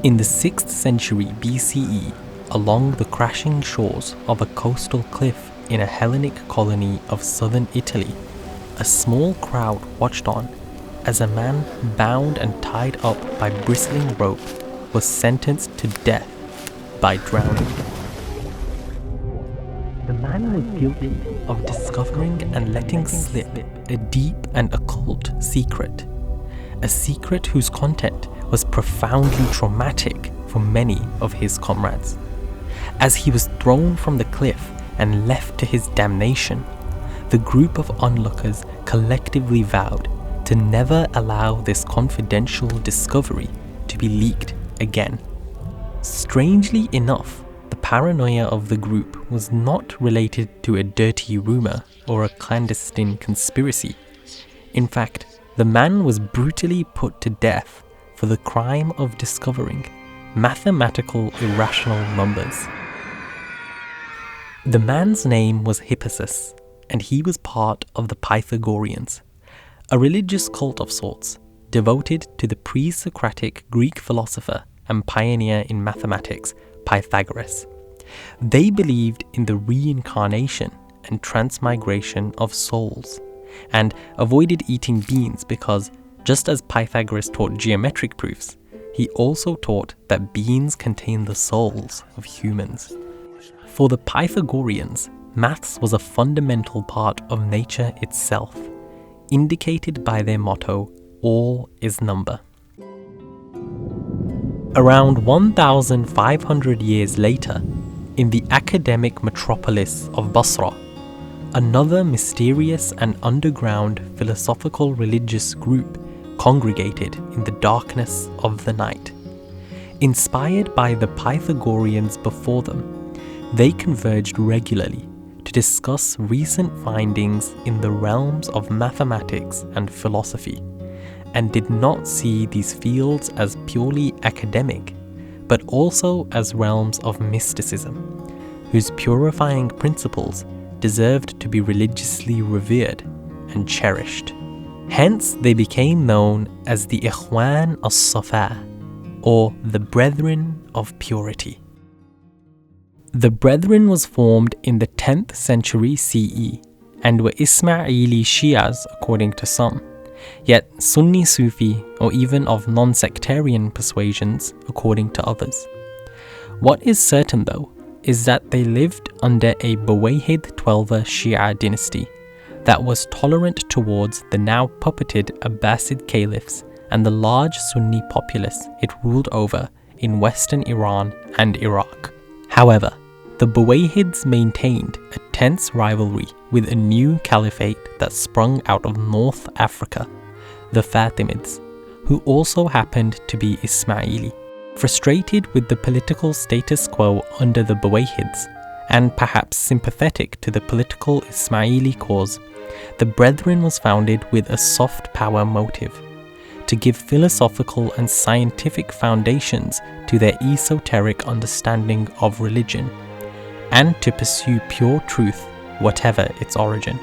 In the 6th century BCE, along the crashing shores of a coastal cliff in a Hellenic colony of southern Italy, a small crowd watched on as a man bound and tied up by bristling rope was sentenced to death by drowning. The man was guilty of discovering and letting slip a deep and occult secret, a secret whose content was profoundly traumatic for many of his comrades. As he was thrown from the cliff and left to his damnation, the group of onlookers collectively vowed to never allow this confidential discovery to be leaked again. Strangely enough, the paranoia of the group was not related to a dirty rumor or a clandestine conspiracy. In fact, the man was brutally put to death for the crime of discovering mathematical irrational numbers. The man's name was Hippasus, and he was part of the Pythagoreans, a religious cult of sorts devoted to the pre-Socratic Greek philosopher and pioneer in mathematics, Pythagoras. They believed in the reincarnation and transmigration of souls, and avoided eating beans because, just as Pythagoras taught geometric proofs, he also taught that beans contain the souls of humans. For the Pythagoreans, maths was a fundamental part of nature itself, indicated by their motto, "All is number." Around 1,500 years later, in the academic metropolis of Basra, another mysterious and underground philosophical religious group congregated in the darkness of the night. Inspired by the Pythagoreans before them, they converged regularly to discuss recent findings in the realms of mathematics and philosophy, and did not see these fields as purely academic, but also as realms of mysticism, whose purifying principles deserved to be religiously revered and cherished. Hence, they became known as the Ikhwan as-Safa, or the Brethren of Purity. The Brethren was formed in the 10th century CE and were Ismaili Shias according to some, yet Sunni Sufi or even of non-sectarian persuasions according to others. What is certain though is that they lived under a Buwayhid Twelver Shia dynasty that was tolerant towards the now puppeted Abbasid caliphs and the large Sunni populace it ruled over in western Iran and Iraq. However, the Buwayhids maintained a tense rivalry with a new caliphate that sprung out of North Africa, the Fatimids, who also happened to be Ismaili. Frustrated with the political status quo under the Buwayhids, and perhaps sympathetic to the political Ismaili cause, the Brethren was founded with a soft power motive, to give philosophical and scientific foundations to their esoteric understanding of religion, and to pursue pure truth, whatever its origin.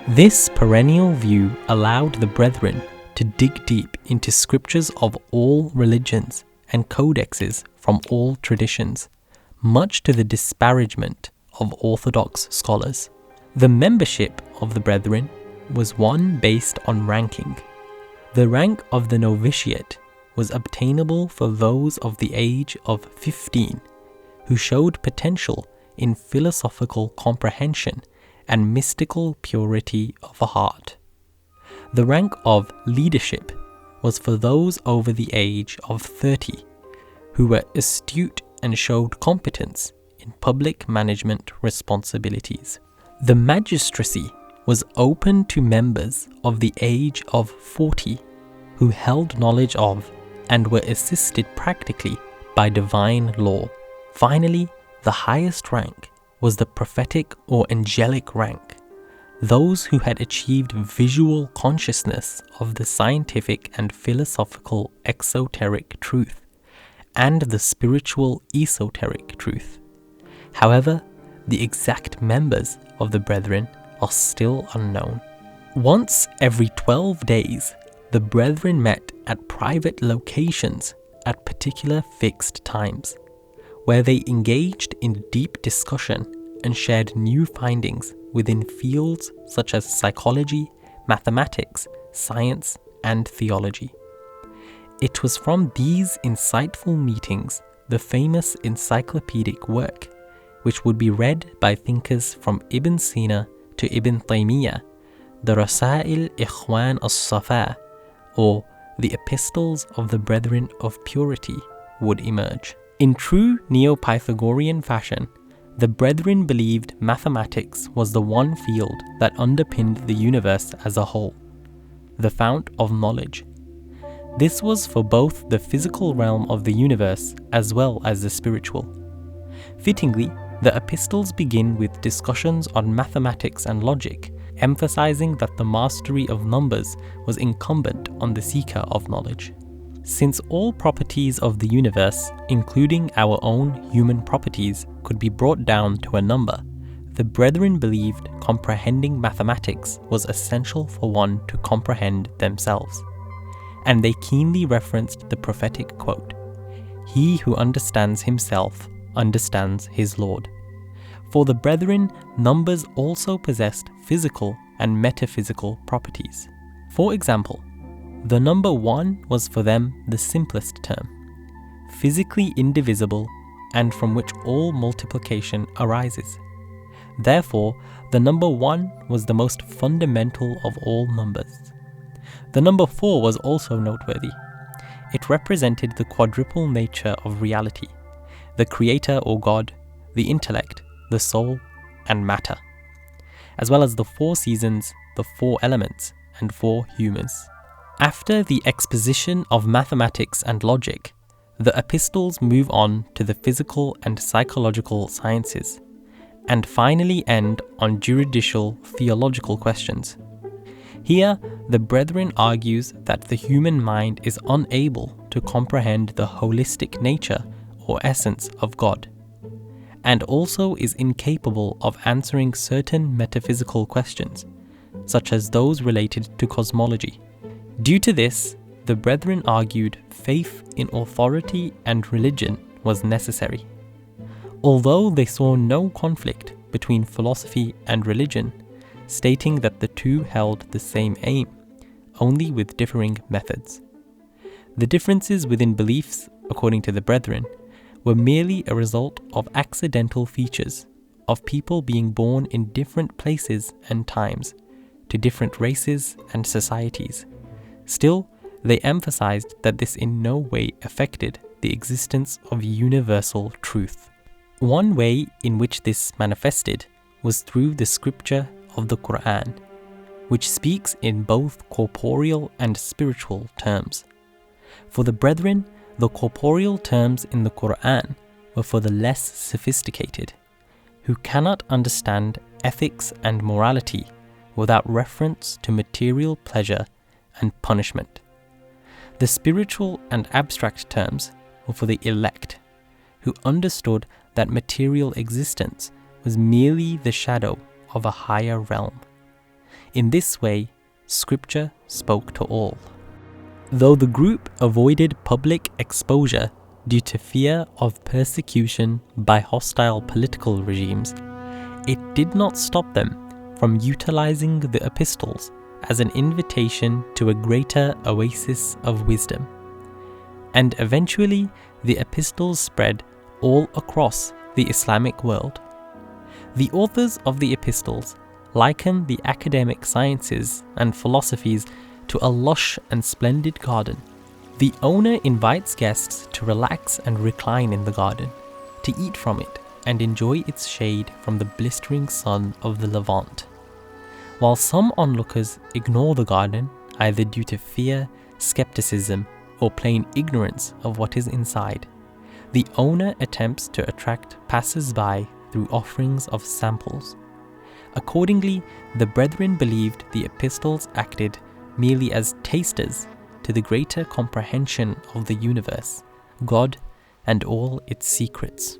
This perennial view allowed the Brethren to dig deep into scriptures of all religions and codexes from all traditions, much to the disparagement of orthodox scholars. The membership of the Brethren was one based on ranking. The rank of the novitiate was obtainable for those of the age of 15 who showed potential in philosophical comprehension and mystical purity of the heart. The rank of leadership was for those over the age of 30 who were astute and showed competence in public management responsibilities. The magistracy was open to members of the age of 40 who held knowledge of and were assisted practically by divine law. Finally, the highest rank was the prophetic or angelic rank, those who had achieved visual consciousness of the scientific and philosophical exoteric truth, and the spiritual esoteric truth. However, the exact members of the Brethren are still unknown. Once every 12 days, the Brethren met at private locations at particular fixed times, where they engaged in deep discussion and shared new findings within fields such as psychology, mathematics, science, and theology. It was from these insightful meetings the famous encyclopedic work, which would be read by thinkers from Ibn Sina to Ibn Taymiyyah, the Rasail Ikhwan as-Safa, or the Epistles of the Brethren of Purity, would emerge. In true Neo-Pythagorean fashion, the Brethren believed mathematics was the one field that underpinned the universe as a whole, the fount of knowledge. This was for both the physical realm of the universe as well as the spiritual. Fittingly, the epistles begin with discussions on mathematics and logic, emphasizing that the mastery of numbers was incumbent on the seeker of knowledge. Since all properties of the universe, including our own human properties, could be brought down to a number, the Brethren believed comprehending mathematics was essential for one to comprehend themselves. And they keenly referenced the prophetic quote, "He who understands himself understands his Lord." For the Brethren, numbers also possessed physical and metaphysical properties. For example, the number 1 was for them the simplest term, physically indivisible, and from which all multiplication arises. Therefore, the number 1 was the most fundamental of all numbers. The number 4 was also noteworthy. It represented the quadruple nature of reality, the creator or God, the intellect, the soul, and matter, as well as the 4 seasons, the 4 elements, and 4 humours. After the exposition of mathematics and logic, the epistles move on to the physical and psychological sciences, and finally end on juridical theological questions. Here, the Brethren argues that the human mind is unable to comprehend the holistic nature or essence of God, and also is incapable of answering certain metaphysical questions, such as those related to cosmology. Due to this, the Brethren argued faith in authority and religion was necessary. Although they saw no conflict between philosophy and religion, stating that the two held the same aim, only with differing methods. The differences within beliefs, according to the Brethren, were merely a result of accidental features of people being born in different places and times, to different races and societies. Still, they emphasized that this in no way affected the existence of universal truth. One way in which this manifested was through the scripture of the Quran, which speaks in both corporeal and spiritual terms. For the Brethren, the corporeal terms in the Quran were for the less sophisticated, who cannot understand ethics and morality without reference to material pleasure and punishment. The spiritual and abstract terms were for the elect, who understood that material existence was merely the shadow of a higher realm. In this way, Scripture spoke to all. Though the group avoided public exposure due to fear of persecution by hostile political regimes, it did not stop them from utilizing the epistles as an invitation to a greater oasis of wisdom. And eventually, the epistles spread all across the Islamic world. The authors of the epistles liken the academic sciences and philosophies to a lush and splendid garden. The owner invites guests to relax and recline in the garden, to eat from it and enjoy its shade from the blistering sun of the Levant. While some onlookers ignore the garden, either due to fear, skepticism, or plain ignorance of what is inside, the owner attempts to attract passers-by through offerings of samples. Accordingly, the Brethren believed the epistles acted merely as tasters to the greater comprehension of the universe, God, and all its secrets.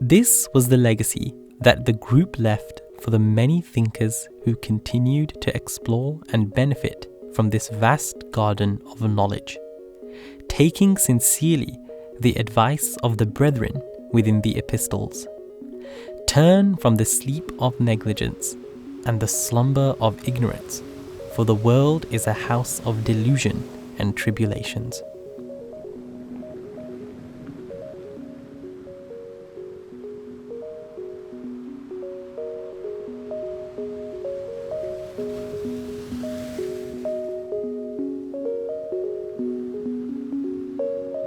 This was the legacy that the group left for the many thinkers who continued to explore and benefit from this vast garden of knowledge. taking sincerely the advice of the brethren within the Epistles. Turn from the sleep of negligence and the slumber of ignorance, for the world is a house of delusion and tribulations.